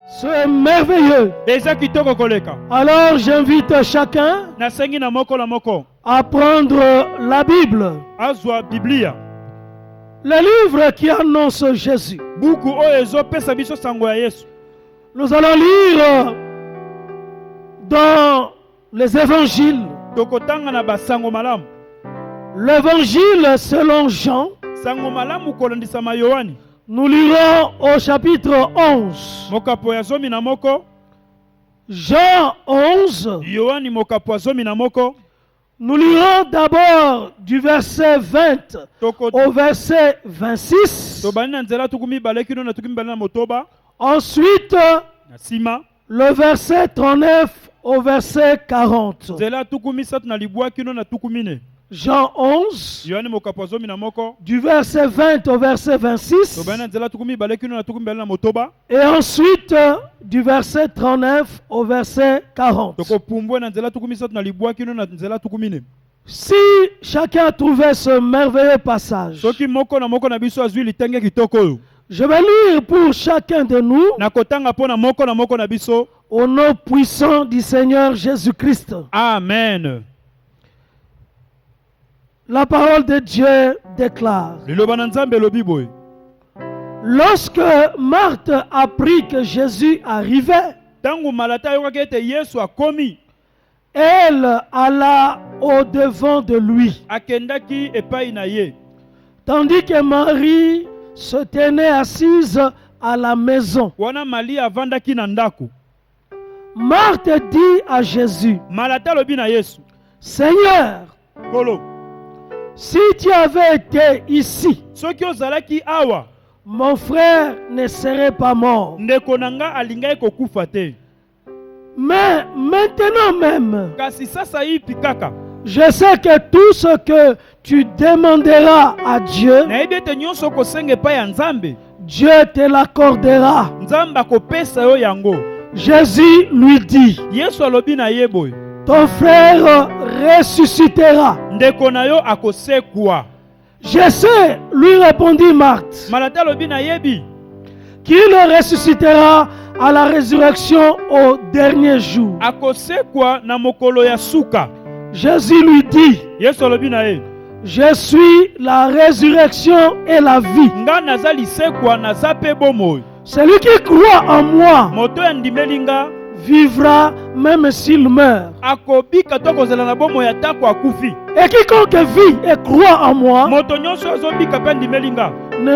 C'est merveilleux. Alors j'invite chacun à prendre la Bible, le livre qui annonce Jésus. Nous allons lire dans les évangiles. L'évangile selon Jean. Nous lirons au chapitre 11. Jean 11. Nous lirons d'abord du verset 20 au verset 26. Ensuite, le verset 39 au verset 40. Jean 11, du verset 20 au verset 26, et ensuite du verset 39 au verset 40. Si chacun a trouvé ce merveilleux passage, je vais lire pour chacun de nous au nom puissant du Seigneur Jésus-Christ. Amen. La parole de Dieu déclare: lorsque Marthe apprit que Jésus arrivait, elle alla au-devant de lui, tandis que Marie se tenait assise à la maison. Marthe dit à Jésus: Seigneur, si tu avais été ici, mon frère ne serait pas mort. Mais maintenant même, je sais que tout ce que tu demanderas à Dieu, Dieu te l'accordera. Jésus lui dit: ton frère ressuscitera. Je sais, lui répondit Marthe, qu'il ressuscitera à la résurrection au dernier jour. Jésus lui dit: je suis la résurrection et la vie. Celui qui croit en moi vivra même s'il meurt. Et quiconque vit et croit en moi ne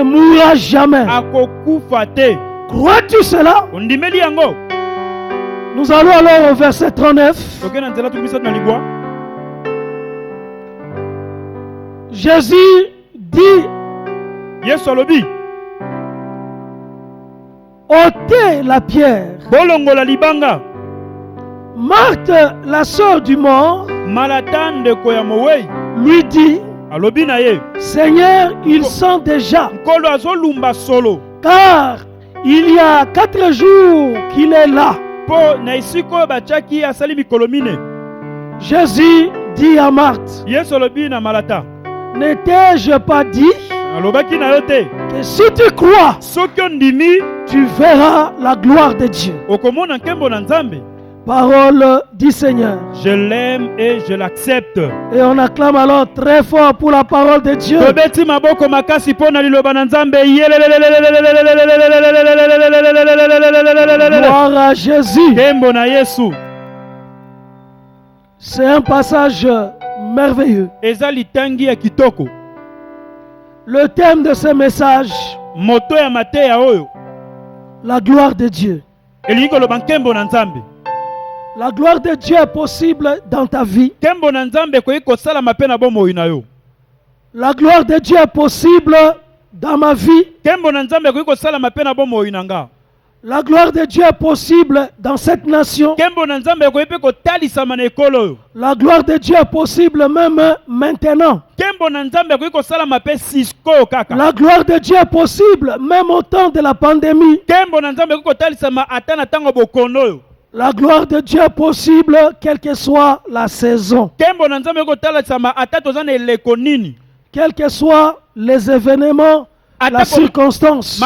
mourra jamais. Crois-tu cela? Nous allons alors au verset 39. Jésus dit: ôtez la pierre. Marthe, la sœur du mort, lui dit: Seigneur, il sent déjà, car il y a 4 jours qu'il est là. Jésus dit à Marthe: n'étais-je pas dit que si tu crois, tu verras la gloire de Dieu? Parole du Seigneur. Je l'aime et je l'accepte. Et on acclame alors très fort pour la parole de Dieu. Gloire à Jésus. C'est un passage merveilleux. Le thème de ce message: la gloire de Dieu. La gloire de Dieu est possible dans ta vie. La gloire de Dieu est possible dans ma vie. La gloire de Dieu est possible dans cette nation. La gloire de Dieu est possible même maintenant. La gloire de Dieu est possible même au temps de la pandémie. La gloire de Dieu est possible quelle que soit la saison. Quels que soient les événements, la circonstance.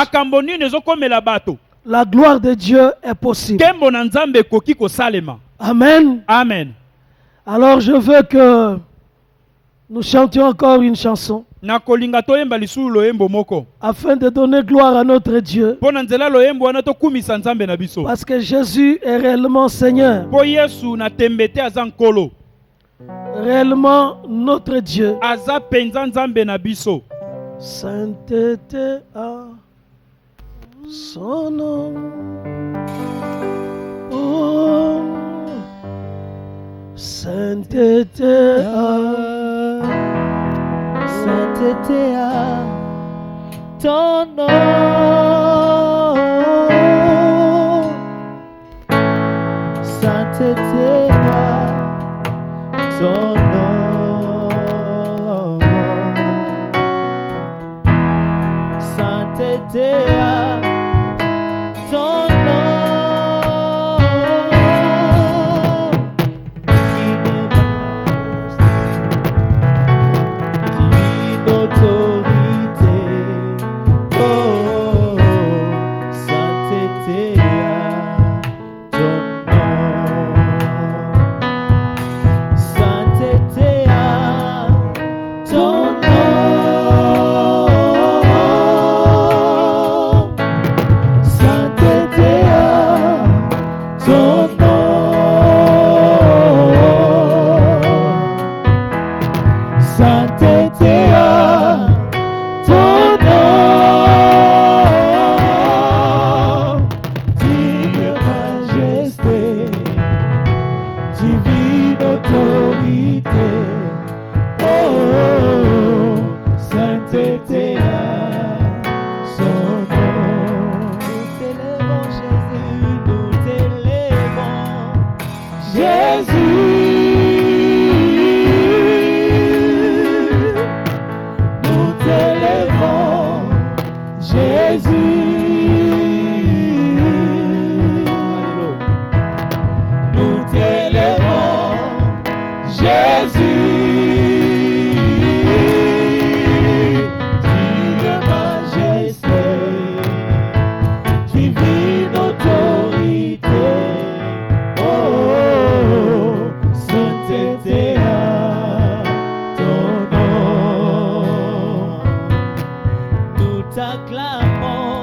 la gloire de Dieu est possible. Nkembo na Nzambe ekoki kosalema. Amen. Amen. Alors je veux que nous chantions encore une chanson Na kolinga toyemba lisusu loyembo moko. afin de donner gloire à notre Dieu. Po na nzela loyembo wana tokumisa Nzambe na biso. Parce que Jésus est réellement Seigneur, Po Yesu na tembete aza nkolo. réellement notre Dieu. Aza penza Nzambe na biso. Sainteté à son nom. Oh, sainteté à Sainteté à ton nom. Sainteté à ton nom. Sainteté à ton nom. Divine autorité, oh, sainteté à ton nom. Sainteté à ton nom. Sainteté à ton nom. Sainteté à ton nom. Digne majesté, divine autorité, oh, sainteté à son nom. Nous t'élèvons Jésus, nous t'élèvons Jésus. Nous t'élèvons Jésus. Nous t'élèvons Jésus. Divine majesté, divine autorité, oh, sainteté à ton nom. Nous t'acclamons,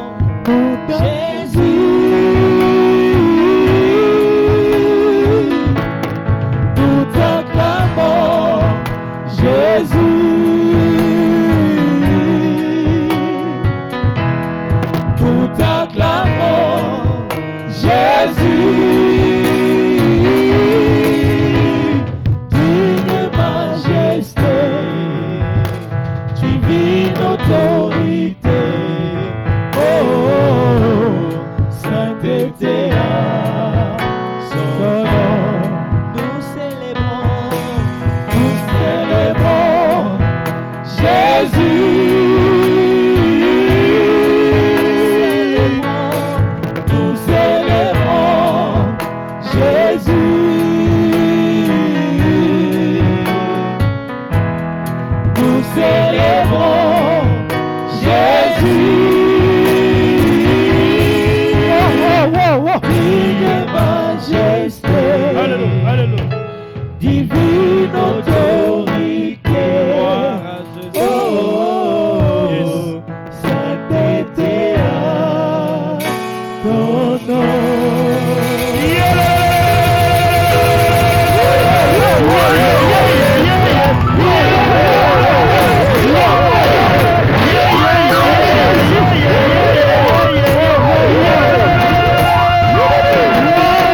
Jésus. Nous t'acclamons, Jésus. Nous t'acclamons, Jésus. Digne majesté, divine autorité, oh, sainteté à son nom. Nous célébrons Jésus. Nous célébrons Jésus. Nous célébrons Jésus. Digne majesté, Alléluia. Alléluia. divine autorité, oh, Yes. sainteté à ton nom.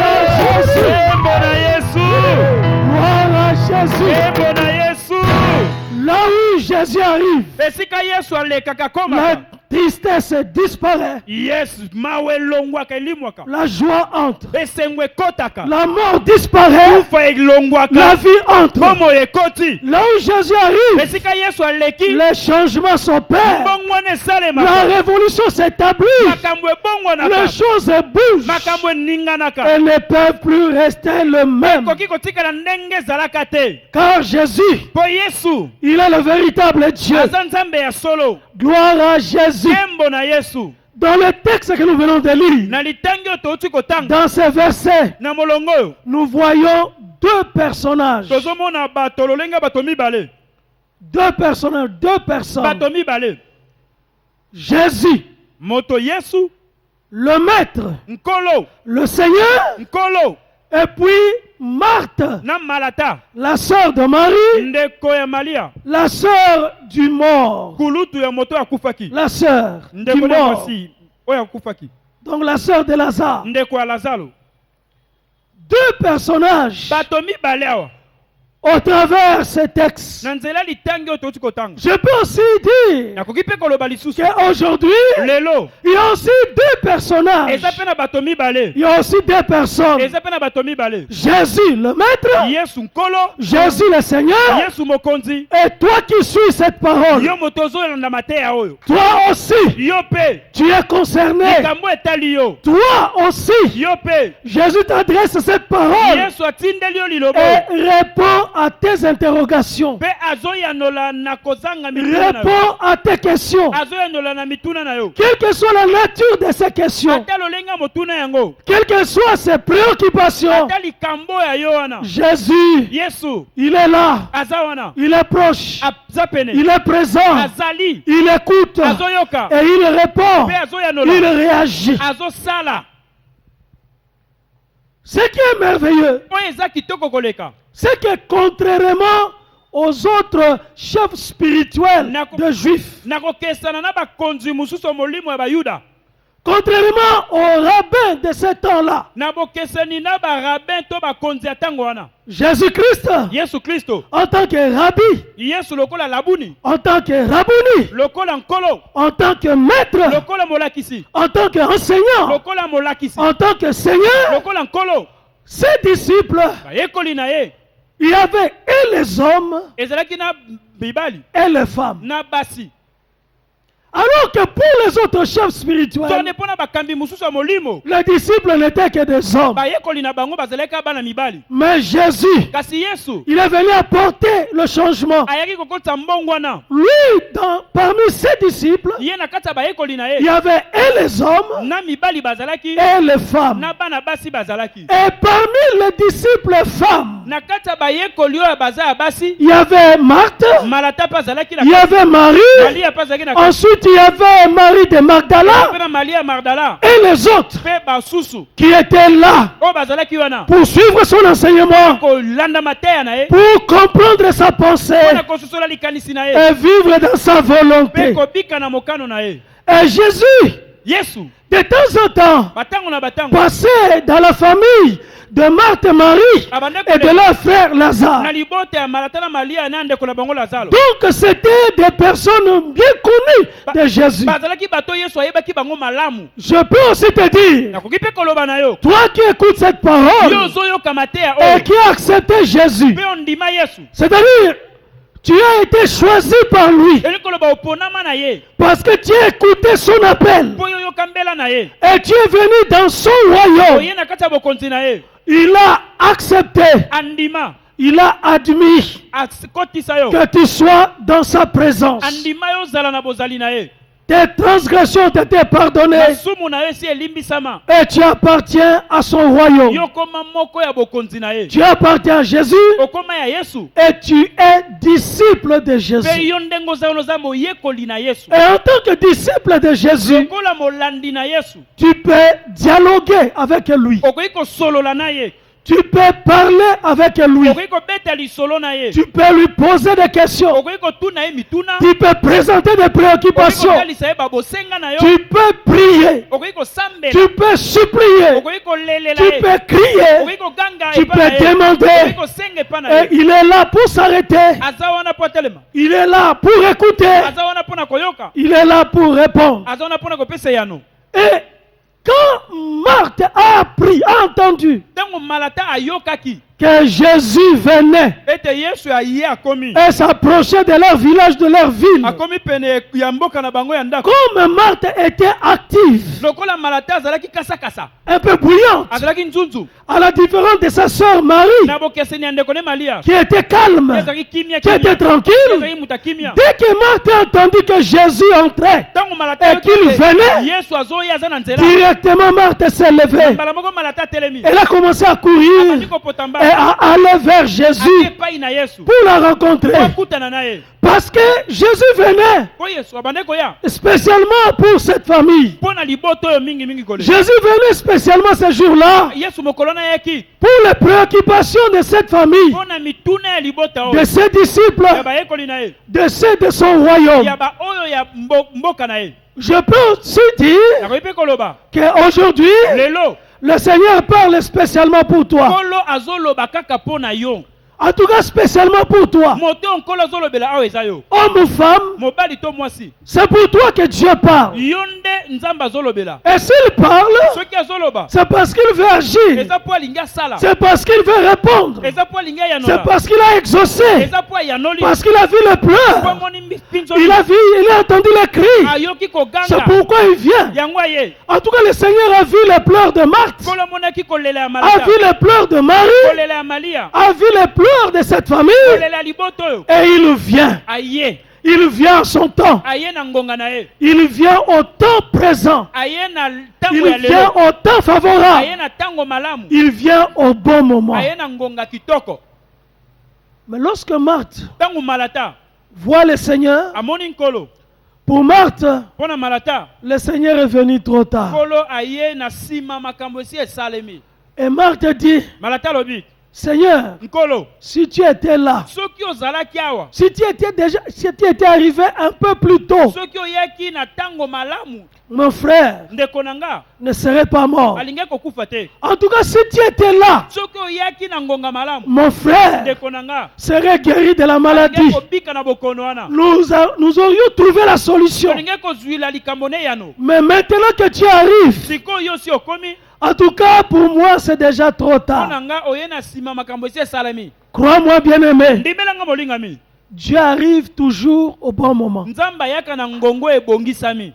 Embo na Yesu. Gloire à Jésus. Embo na Yesu. Là où Jésus arrive, Esika Yesu alekaka koma. la tristesse disparaît, Yes, mawe longwaka elimwaka. la joie entre, Esengo ekotaka. la mort disparaît, Kufa elongwaka. la vie entre. Bomo ekoti. Là où Jésus arrive, Esika Yesu aleki. les changements s'opèrent, Bongwana la esalemaka. révolution s'établit, Makambo ebongwanaka. les choses bougent Makambo eninganaka. et ne peuvent plus rester le même. Koki kotikala ndenge ezalaka te. Car Jésus, Po Yesu il est le véritable Dieu. aza Nzambe ya solo. Gloire à Jésus. Embo na Yesu. Dans le texte que nous venons de lire, na litangi oyo touti kotanga dans ces versets, na molongo oyo nous voyons deux personnages. tozomona bato lolenga bato mibale Deux personnages, deux personnes. bato mibale Jésus, moto Yesu le Maître, nkolo le Seigneur, nkolo et puis Marthe, na malata la sœur de Marie, ndeko ya Malia la sœur du mort. kulutu ya moto akufaki La sœur du ndeko na mort. mwasi oyo akufaki Donc la sœur de Lazare. ndeko ya Lazaro Deux personnages bato mibale awa au travers ces textes. na nzela litangi oyo touti kotanga Je peux aussi dire nakoki mpe koloba lisusu qu'aujourd'hui, lelo il y a aussi deux personnages. eza mpe na bato mibale Il y a aussi deux personnes. eza mpe na bato mibale Jésus le Maître, Yesu nkolo Jésus le Seigneur, Yesu mokonzi et toi qui suis cette parole, yo moto ozolanda mateya oyo toi aussi, yo mpe tu es concerné. likambo etali yo Toi aussi, yo mpe Jésus t'adresse cette parole Yesu atindeli yo lilobo et répond à tes interrogations. mpe azoyanola na kozanga mituna na yo Réponds à tes questions. azoyanola na mituna na yo Quelle que soit la nature de ces questions, ata lolenga motuna yango quelles que soient ses préoccupations, ata likambo ya yo wana Jésus, Yesu il est là, aza wana il est proche, aza pene il est présent, azali il écoute azoyoka et il répond, mpe il azoyanola réagit. azosala Ce qui est merveilleux, oyo eza kitoko koleka c'est que contrairement aux autres chefs spirituels de Juifs, na kokesana na bakonzi mosusu molimo ya bayuda contrairement aux rabbins de ce temps-là, na bokesani na barabin to bakonzi ya ntango wana Jésus-Christ, Yesu Kristo en tant que rabbi, Yesu lokola labuni en tant que rabboni, lokola nkolo en tant que maître, lokola molakisi en tant qu'enseignant, lokola molakisi en tant que Seigneur, lokola nkolo ses disciples, bayekoli na ye il y avait et les hommes ezalaki na bibali et les femmes. na basi Alors que pour les autres chefs spirituels, tonde mpo na bakambi mosusu ya molimo les disciples n'étaient que des hommes. bayekoli na bango bazalaki bana mibali Mais Jésus, kasi Yesu il est venu apporter le changement. ayaki kokotisa mbongo wana Lui, parmi ses disciples, ye na kati ya bayekoli na il y ye avait et les hommes na mibali bazalaki et les femmes. na bana basi bazalaki Et parmi les disciples femmes, na kati ya bayekoli oyo baza ya basi il y avait Marthe, malata mpe azalaki na il y avait Marie, malia mpe azalaki na kati ensuite il y avait Marie de Magdala mpe na malia ya magdala et les autres mpe basusu qui étaient là oyo bazalaki wana pour suivre son enseignement, kolanda mateya na ye pour comprendre sa pensée mpona kososola likanisi na ye et vivre dans sa mpe volonté. kobika na mokano na ye Et Jésus, Yesu de temps en temps, batango na batango passait dans la famille de Marthe et Marie et de leur frère Lazare. na libota ya malata na malia na ndeko na bango lazaro Donc c'était des personnes bien connues de Jésus. bazalaki bato Yesu ayebaki bango malamu Je peux aussi te dire, nakoki mpe koloba na yo toi qui écoutes cette yo parole ozoyoka mateya et oyo qui as accepté Jésus, mpe ondima Yesu c'est-à-dire tu as été choisi par lui eli koloba oponama na ye parce que tu as écouté son appel mpo yo oyoka mbela na ye et tu es venu dans son royaume. oye na kati ya bokonzi na ye Il a accepté, andima il a admis akotisa yo que tu sois dans sa présence. andima yo ozala na bozali na ye Tes transgressions ont été pardonnées masumu na yo esi elimbisama et tu appartiens à son royaume. yo okoma moko ya bokonzi na ye Tu appartiens à Jésus okoma ya Yesu et tu es disciple de mpe Jésus. yo ndenge ozali oza moyekoli na Yesu Et en tant que disciple de Jésus, lokola molandi na Yesu tu peux dialoguer avec lui. okoki kosolola na ye Tu peux parler avec lui. okoki kobeta lisolo na ye Tu peux lui poser des questions. okoki kotuna ye mituna Tu peux présenter des okoki préoccupations. kotalisa ye babosenga na yo Tu peux prier. okoki kosambela Tu peux supplier. okoki kolelela Tu ye peux crier. okoki koganga Tu epa na peux ye demander. okoki kosenga epa na Et ye il est là pour s'arrêter. aza wana mpo atelema Il est là pour écouter. aza wana mpo na koyoka Il est là pour répondre. aza wana mpo na kopesa yano Et quand Marthe a appris, a entendu ntango malata ayokaki que Jésus venait ete yesu aye akomi et s'approchait de leur village, de leur ville, akomi pene ya mboka na bango ya ndako comme Marthe était active, lokola malata azalaki kasakasa un peu bouillante, azalaki nzunzu à la différence de sa sœur Marie, na bokeseni ya ndeko ne malia qui était calme, ezalaki kimia qui était tranquille. ezalaki muta kimia Dès que Marthe a entendu que Jésus entrait ntango malata et qu'il venait, yesu azoya aza na nzela directement Marthe s'est levée. mbala moko malata atelemi Elle a commencé à courir abandi kopotamba et à aller vers Jésus epai na yesu pour la rencontrer. akutana na ye Parce que Jésus venait po yesu abande koya spécialement pour cette famille. mpo na liboto oyo mingi kole Jésus venait spécialement ce jour-là yesu mokolo na yaki pour les préoccupations de cette famille, mpo na mituna ya libota de oyo ses disciples, ya bayekoli na ye de ceux de son royaume. ya baoyo ya mboka na ye Je peux aussi dire nakoki mpe koloba qu'aujourd'hui, lelo le Seigneur parle spécialement pour toi. nkolo azoloba kaka mpo na yo En tout cas, spécialement pour toi. moto oyo nkolo azolobela awa eza yo Homme ou femme, mobali to mwasi c'est pour toi que Dieu parle. yo nde nzambe azolobela Et s'il parle, soki azoloba c'est parce qu'il veut agir. eza mpo alingi asala C'est parce qu'il veut répondre. eza mpo alingi C'est ayanola parce qu'il a exaucé. eza mpo ayanoli Parce qu'il a vu les mpo pleurs. amoni mpinzo Il a entendu les cris. ayoki C'est koganga pourquoi il vient. yango aye En tout cas, le Seigneur a vu les pleurs de Marthe, nkolo amonaki kolela ya a malata vu les pleurs de Marie, kolela ya malia a vu les pleurs de cette famille. kolela ya liboto oyo Et il vient. aye Il vient en son temps. aye na ngonga na ye Il vient au temps présent. aye na ntango ya Il vient lelo au temps favorable. aye na ntango malamu Il vient au bon moment. aye na ngonga kitoko Mais lorsque Marthe ntango malata voit le Seigneur, amoni nkolo pour Marthe, mpo na malata le Seigneur est venu trop tard. nkolo aye na nsima makambo esi esalemi Et Marthe dit, malata alobi Seigneur, nkolo si tu étais là, soki ozalaki awa si tu étais arrivé un peu plus tôt, soki oyaki na ntango malamu mon frère ndeko na nga ne serait pas mort. alingi kokufa te En tout cas, si tu étais là, soki oyaki na ngonga malamu mon frère ndeko na nga serait guéri de la alingi maladie. kobika na bokono wana Nous aurions trouvé la solution. olingi kozwila likambo ne yano Mais maintenant que tu arrives, sikoyo yo si okomi en tout cas pour moi c'est déjà trop mpo tard. na nga oye na nsima makambo esi esalemi Crois-moi bien-aimé, ndimelanga molingami Dieu arrive toujours au bon moment. nzambe ayaka na ngongo ebongisami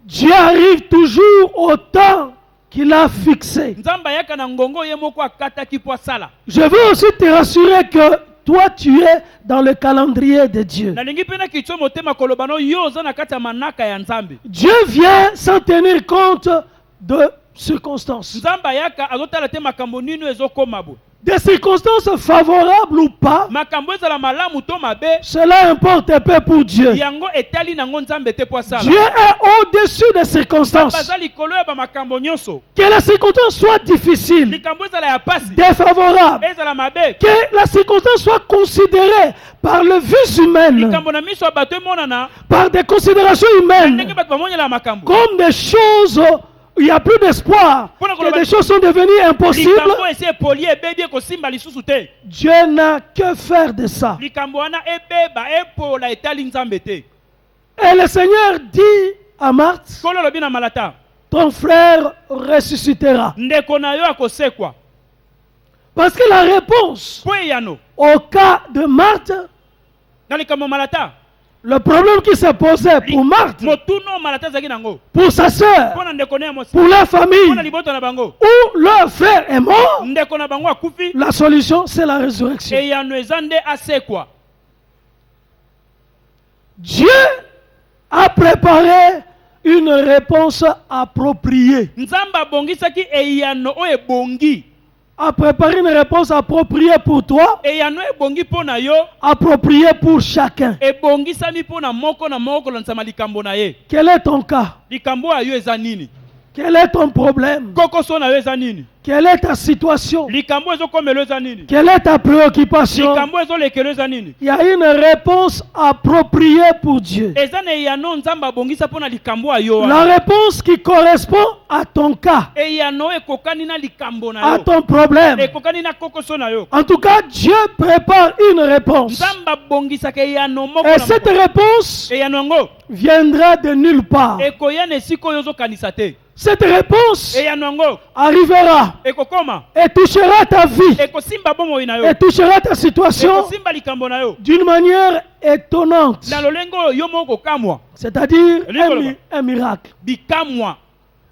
Dieu arrive toujours au temps qu'il a fixé. nzambe ayaka na ngongo ye moko akataki po asala Je veux aussi te rassurer que toi tu es dans le calendrier de Dieu. nalingi mpe na kitio motema koloba no yo oza na kati ya manaka ya nzambe Dieu vient sans tenir compte de circonstances. nzambe ayaka azotala te makambo nini ezokoma bo Des circonstances favorables ou pas, makambo ezala malamu to mabe cela importe peu pour Dieu. yango etali nango nzambe te po asala Dieu est au-dessus des circonstances. baza likolo ya bamakambo nyonso Que les circonstances soient difficiles, likambo ezala ya pasi défavorables, ezala mabe que la circonstance soit considérée par le vue humaine, likambo na miso ya bato emonana par des considérations ndenge humaines, bato bamonyela makambo comme des choses, il n'y a plus d'espoir, que des choses sont devenues impossibles. likambo esi epoli ebebi ekosimba lisusu te Dieu n'a que faire de ça. likambo wana ebeba epola etali nzambe te Et le Seigneur dit à Marthe, nkolo olobi na malata ton frère ressuscitera. ndeko na yo akosekwa Parce que la réponse mpo eyano au cas de Marthe, na likambo malata le problème qui s'est posé pour Marthe, motuno malata ezalaki nango pour sa sœur, mpo na ndeko na ye mosi pour leur mpo na famille, libota na bango où leur frère est mort, ndeko na bango akufi la solution c'est la résurrection. eyano eza nde asekwa Dieu a préparé une réponse appropriée. nzambe abongisaki eyano oyo ebongi A préparé une réponse appropriée pour toi, eyano ebongi mpo na yo appropriée pour chacun. ebongisami mpo na moko kolanisama likambo na ye Quel est ton cas? likambo oyo yo eza nini Quel est ton problème? kokoso na yo eza nini Quelle est ta situation? likambo ezokomela eza nini Quelle est ta préoccupation? likambo ezolekelo eza nini Il y a une réponse appropriée pour Dieu. eza na eyano nzambe abongisa mpo na likambo ya yo La wana réponse qui correspond à ton cas, eyano ekokani na likambo na à yo ton problème. ekokani na kokoso na yo En tout cas, Dieu prépare une réponse. nzambe abongisaka eyano moko Et na cette moko réponse eyano yango viendra de nulle part. ekoya na esika oyo ozokanisa te Cette réponse eyanongo arrivera ekokoma et touchera ta vie ekosimba bomoi na yo et touchera ta situation ekosimba likambo na yo d'une manière étonnante. na lolengo oyo yo moko kokamwa C'est-à-dire Likoloma. un miracle. bikamwa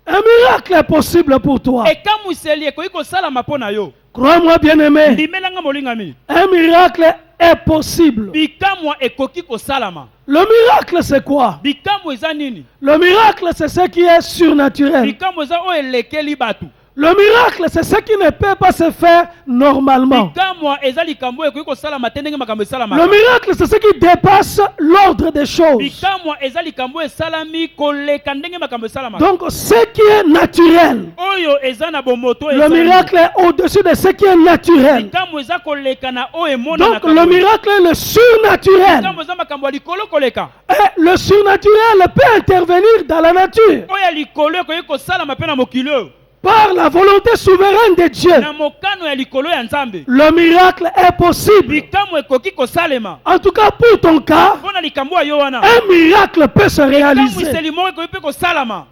Un miracle est possible pour toi. ekamwiseli ekoki kosalama mpo na yo Crois-moi, bien-aimé, ndimelanga molingami un miracle est possible. bikamwa ekoki kosalama Le miracle, c'est quoi? bikamwa eza nini Le miracle, c'est ce qui est surnaturel. bikamwa eza oyo elekeli bato Le miracle, c'est ce qui ne peut pas se faire normalement. bikamwa eza likambo oyo ekoki kosalama te ndenge makambo Le esalamaka miracle, c'est ce qui dépasse l'ordre des choses. bikamwa eza likambo oyo esalami koleka ndenge makambo esalamaka Donc, ce qui est naturel, oyo eza na bomoto le ezali. miracle est au-dessus de ce qui est naturel. bikamwa eza koleka na oyo emonanaka Donc, le miracle est le surnaturel. bikamwa eza makambo ya likolo koleka Et le surnaturel peut intervenir dans la nature oyo ya likolo ekoki kosalama mpe na mokili oyo par la volonté souveraine de Dieu. na mokano ya likolo ya nzambe Le miracle est possible. bikamwa ekoki kosalema En tout cas, pour ton cas, mpo na likambo ya yo wana un miracle peut se réaliser. kamwiseli moko ekoki mpe kosalama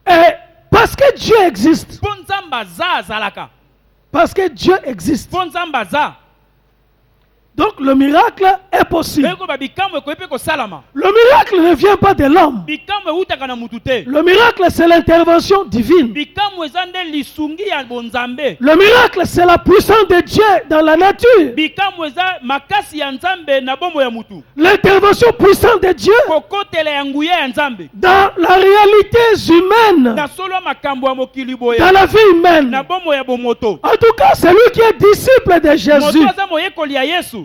Et parce que Dieu existe, mpo nzambe aza azalaka parce que Dieu existe, mpo nzambe aza donc le miracle est possible. ekoba bikamwa ekoki mpe kosalama Le miracle ne vient pas de l'homme. bikamwa eutaka na mutu te Le miracle, c'est l'intervention divine. bikamwa eza nde lisungi ya bonzambe Le miracle, c'est la puissance de Dieu dans la nature. bikamwa eza makasi ya nzambe na bomoi ya mutu L'intervention puissante de Dieu kokotela ya nguya ya nzambe dans la réalité humaine, na solo ya makambo ya mokili boye dans la vie humaine. na bomoi ya bomoto En tout cas, celui qui est disciple de Jésus moto aza moyekoli ya yesu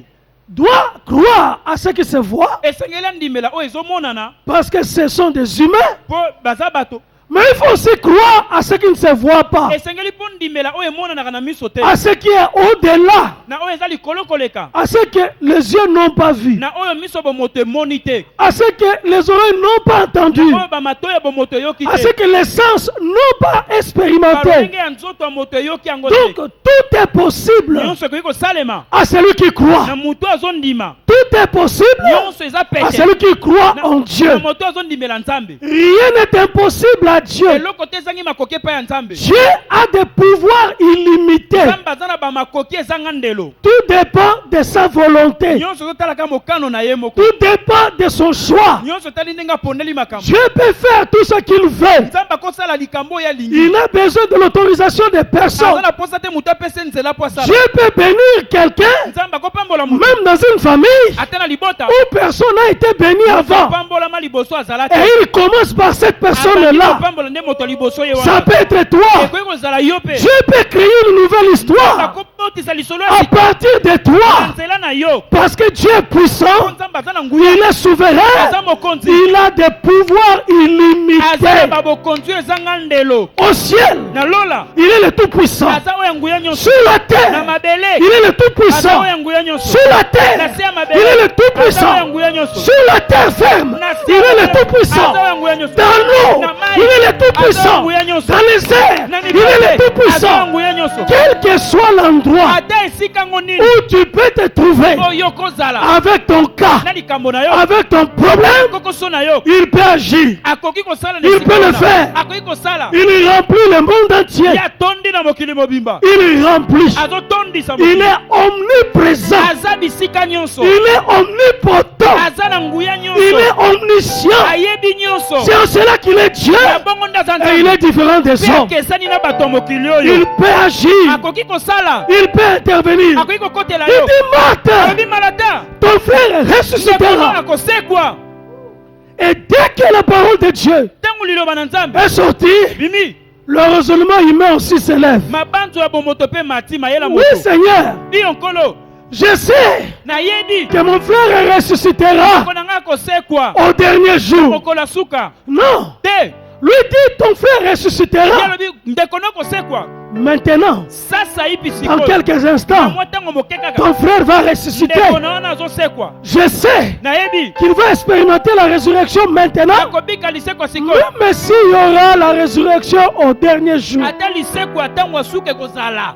doit croire à ce qui se voit esengeli andimela oyo ezomonana parce que ce sont des humains. mpo baza bato Mais il faut aussi croire à ce qui ne se voit pas, esengeli mpo ndimela oyo emonanaka na miso te à ce qui est au-delà, na oyo eza likolo koleka à ce que les yeux n'ont pas vu, na oyo miso bomoto emoni te à ce que les oreilles n'ont pas entendu, oyo bamato ya bomoto eyoki à ce te que les sens n'ont pas expérimenté. balolenge ya nzoto ya moto eyoki yango Donc te tout est possible nyonso ekoki kosalema à celui qui croit. na moto azondima Tout est possible nyonso eza à pete celui qui croit en na Dieu. moto azondimela nzambe Rien n'est impossible à Dieu. eloko te ezangi makoki epai ya nzambe Dieu a des pouvoirs illimités. nzambe aza na bamakoki ezanga ndelo Tout dépend de sa volonté. nyonso ezotalaka mokano na ye moko Tout dépend de son choix. nyonso etali ndenge apondeli makambo Dieu peut faire tout ce qu'il veut. nzambe akosala likambo oyo alingi Il n'a besoin de l'autorisation de aza personne. na posa te moto apesa nzela po asala Dieu peut bénir quelqu'un, nzambe akopambola moto même dans une famille ata na libota où personne n'a été béni avant. apambolama liboso azala te Et il commence par cette Abandi personne-là. kopambola nde moto liboso ye Ça wana peut être toi. ekoki kozala yo mpe Dieu peut créer une nouvelle histoire akobotisa lisolo ya à sika partir de na toi. nzela na yo Parce que Dieu est po puissant, nzambe aza na nguya il est souverain, aza mokonzi il a des pouvoirs aza na illimités. babokonzi oyo ezanga ndelo Au ciel, na lola il est le tout-puissant. aza oyo ya nguya nyonso Sur la na terre, mabele il est le aza tout-puissant. oyo ya nguya nyonso Sur la na terre, se ya il mabele est le aza oyo ya tout-puissant. nguya nyonso Sur la terre ferme, na se il est le aza tout-puissant. oyo ya nguya nyonso Dans l'eau, na mai il est le aza oyo ya tout-puissant. nguya nyonso Dans les airs, na il est mibale le aza oyo ya tout-puissant. nguya nyonso Quel que soit l'endroit ata esika ngo nini où tu peux te trouver oyo kozala avec ton cas, na likambo na yo avec ton problème, kokoso na yo il peut agir. akoki kosala na Il esika peut le wana. faire. akoki kosala Il remplit le monde entier. ye atondi na mokili mobimba Il remplit. azotondisa Il mokili est omniprésent. aza bisika nyonso Il est omnipotent. aza na nguya Il nyonso est omniscient. ayebi nyonso C'est en cela qu'il est Dieu. ya bongo nde aza Et il est différent des mpe hommes. akesani na bato ya mokili Il oyo peut agir. akoki kosala Il peut intervenir. akoki kokotela Il yo dit, Marthe, alobi malata ton frère ndeko ressuscitera. akosekwa Et dès que la parole de Dieu ntango liloba na nzambe est sortie, bimi le raisonnement humain aussi s'élève. mabanzo ya bomoto mpe mati mayela Oui, moto Seigneur, iyo nkolo je sais nayebi que mon frère ressuscitera ndeko na ngai akosekwa au dernier jour. mokolo ya suka Non, te lui dit, ton frère ye ressuscitera. alobi ndeko na akosekwa Maintenant, sasa yipi dans sikoyo quelques na instants, mwa ntango moke kaka ton frère va ressusciter. ndeko na wana azosekwa Je sais nayebi qu'il va expérimenter la résurrection maintenant, akobika lisekwa sikoyo même s'il y aura la résurrection au dernier jour. ata lisekwa ntango ya suka ekozala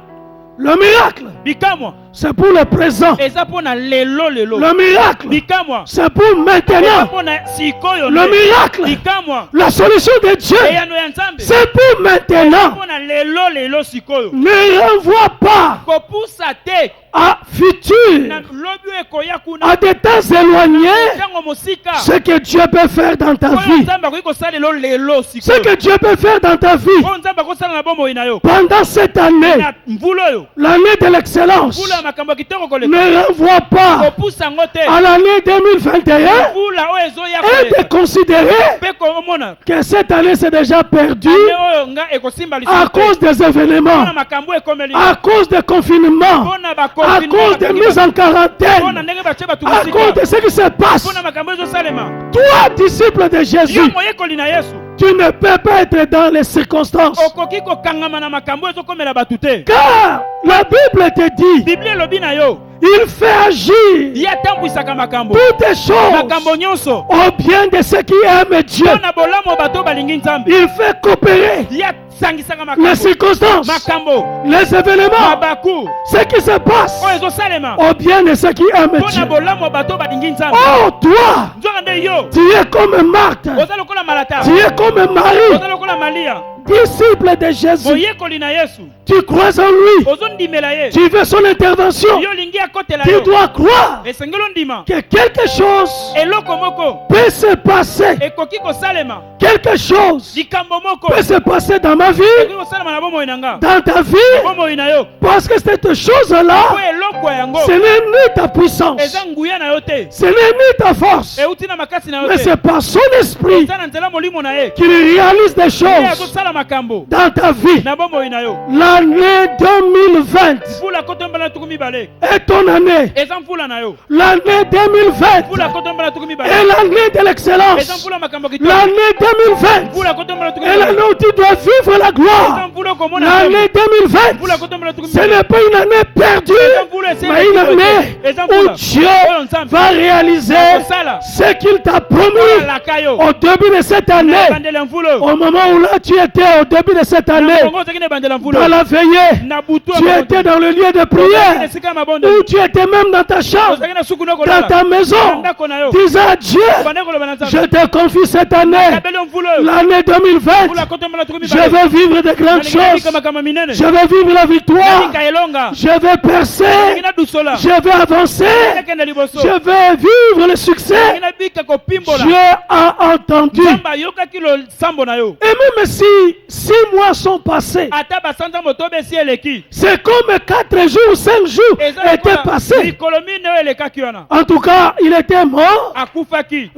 Le miracle, bikamwa c'est pour le présent. eza mpona lelo lelo. Le miracle, Likamwa. c'est pour eza maintenant. mpona sikoyo. Le miracle, Likamwa. la solution de Dieu, eyano ya nzambe. c'est pour maintenant. mpona lelo lelo sikoyo. Ne renvoie pas kopusa te à futur, na lobi oyo ekoya kuna à des temps éloignés, ntango mosika ce que Dieu peut faire dans ta oyo vie. nzambe akoki kosala lelo lelo Ce sikoyo. que Dieu peut faire dans ta vie oyo nzambe akosala na bomoi na yo pendant cette année, na mvula oyo l'année de l'excellence. mvula ya makambo ya kitoko koleka Ne renvoie pas kopusa yango te à l'année 2021 mvula oyo ezoya et de koleka considérer mpe komona que cette année c'est déjà perdu ane oyo nga ekosimba à lisusu te cause des événements, mpona makambo ekomeli à cause des confinements, mpona à cause des mises en mpona quarantaine, ndenge batie bato à cause de mosika ce qui se passe. mpona makambo ezosalema Toi, disciple de yo Jésus, moyekoli na yesu tu ne peux pas être dans les circonstances. okoki kokangama na makambo ezokomela bato te Car la Bible te dit, biblia elobi na yo il fait agir ye atambwisaka makambo toutes les choses makambo nyonso au bien de ceux qui aiment Dieu. mpona bolamu bato balingi nzambe Il fait coopérer ye asangisaka les makambo circonstances, makambo les événements, mabaku ce qui se passe oyo ezosalema au bien de ceux qui aiment mpona Dieu. bolamu bato balingi nzambe Oh, toi, nzoka nde yo tu es comme Marthe, oza lokola malata tu es comme Marie, oza lokola malia disciple de Jésus. moyekoli na yesu Tu crois en lui, ozondimela ye tu veux son intervention, yo olingi akotela tu yo dois croire esengeli ondima que quelque chose eloko moko peut se passer, ekoki kosalema quelque chose likambo moko peut se passer dans ma vie, ekoki kosalema na bomoi na nga dans ta vie, bomoi na yo parce que cette po chose-là, eloko yango ce n'est ni ta puissance, eza nguya na yo te ce n'est ni ta force, euti na makasi na yo mais te c'est par son esprit eza na nzela molimo na ye qu'il réalise des ye choses azosala makambo dans ta vie. na bomoi na yo L'année 2020 mvula kotombala tuku mibale est ton année. eza mvula na yo L'année 2020 mvula kotombala tuku est mibale l'année de eza l'excellence. mvula makambo kitoko L'année 2020 mvula kotombala tuku est mibale l'année où tu dois vivre la eza gloire. mvula okomona L'année 2020, mvula kotombala tuku ce mibale n'est pas une année perdue, eza mvula esili mais une année eza où mvula Dieu oyo nzambe va réaliser akosala ce qu'il t'a promis alaka yo au début de cette année. ebandela ya mvula oyo Au moment où là tu étais au début de cette année, kongo ozalaki na ebandela ya mvula dans oyo la veillée, na butu tu étais dans le lieu de prière, esika ya mabondo où tu étais même dans ta chambre, ozalaki na suku na dans kolala ta maison, ndako na yo disant à Dieu, obande koloba na nzambe je te confie cette année, kabeli yo mvula oyo l'année 2020, mvula kotombala tuku je mibale vais vivre de grandes choses, nalinga makambo minene je vais vivre la victoire, nalinga elonga je vais percer, nalingi na dusola je vais avancer, nakende liboso je vais vivre le succès. nalingi na bika kopimbola Dieu a entendu. nzambe ayokaki losambo na yo Et même si 6 mois sont passés, ata basanza motobe esi eleki c'est comme 4 jours, 5 jours eza étaient lokola passés. mikolo mine oyo elekaki wana En tout cas, il était mort. akufaki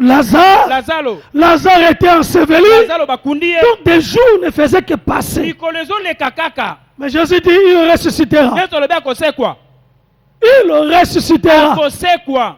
Lazare était enseveli. lazalo bakundi ye Donc des jours ne faisaient que passer. mikolo ezoleka kaka Mais Jésus dit, il ressuscitera. yesu alobi akosekwa Il ressuscitera. akosekwa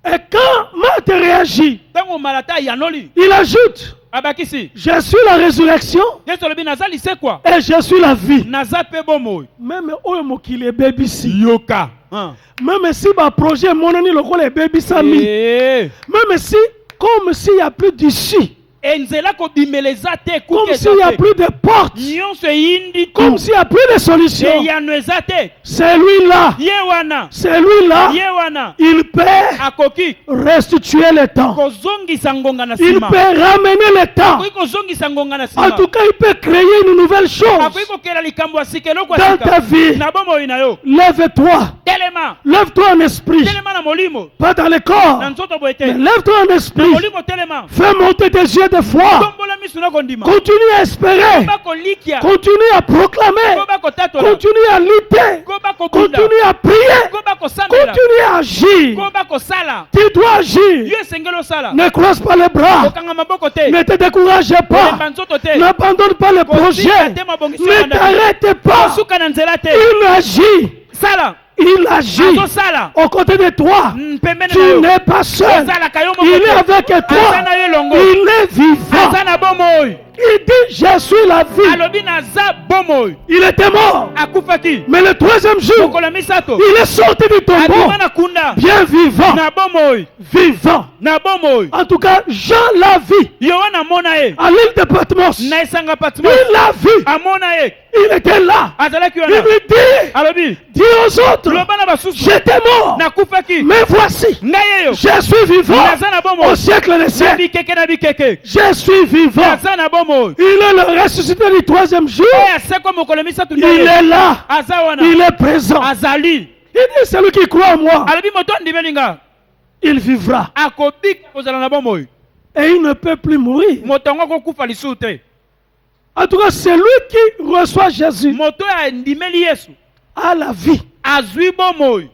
Et quand Marthe réagit, ntango malata ayanoli il ajoute, abakisi je suis la résurrection yesu alobi naza lisekwa et je suis la vie. naza mpe bomoi Même oyo mokili ebebisi. yoka Même si ma projet monani lokola ebebisami. Même si, comme s'il n'y a plus d'issue. enzela kobimela eza te Comme kuka s'il n'y a eza te plus de porte. nyonso eyindi Comme s'il n'y a plus de solution. eyano eza te Celui-là, ye wana celui-là, ye wana il peut akoki restituer le temps. kozongisa ngonga na Il nsima peut ramener le temps. akoki kozongisa ngonga na En nsima tout cas, il peut créer une nouvelle chose akoki kokela likambo ya sika eloko ya dans sika ta vie. na bomoi na yo Lève-toi. telema Lève-toi en esprit. telema na molimo Pas dans le corps. na nzoto boye te Mais lève-toi en na esprit. molimo telema Fais monter tes yeux de foi. tombola miso na kondima Continue à espérer. bakolikia Continue à proclamer. ko bakotatola Continue à lutter. ko bakobunda Continue à prier. ko bakosambela Continue à agir. ko bakosala Tu dois agir. yo esengeli osala Ne croise pas les bras. kokanga maboko te Ne te décourage pas. kolemba nzoto te N'abandonne pas le Kosika projet. te mabongisi Ne wana. t'arrête pas. kosuka na nzela te Il agit. sala Il agit. azosala Aux côtés de toi. pembeni na Tu yo n'es pas seul. osalaka yo Il est moko avec te aza toi. na yo elongo Il est vivant. aza na bomoi Il dit, je suis la vie. alobi naza bomoi Il était mort. akufaki Mais le troisième jour, mokolo misato il est sorti du tombeau. abima na kunda Bien vivant. na bomoi Vivant. na bomoi En tout cas, Jean l'a vu. yohana amona ye À l'île de Patmos. na esanga Patmos Il l'a vu. amona ye Il était là. azalaki Il wana lui dit, alobi dis aux autres, loba na basusu j'étais mort. nakufaki Mais voici, ngai yeyo je suis vivant naza na bomoi au siècle des na siècles. bikeke na bikeke Je suis vivant. naza na bomoi Il est le ressuscité du troisième jour. oyo asekwa mokolo misatu Il nde ye est là. aza wana Il est présent. azali Il dit, celui qui croit en moi, alobi moto andimeli nga il vivra. akobika kozala na bomoi Et il ne peut plus mourir. moto yango akokufa lisusu te En tout cas, celui qui reçoit Jésus moto oyo andimeli yesu a la vie. azwi bomoi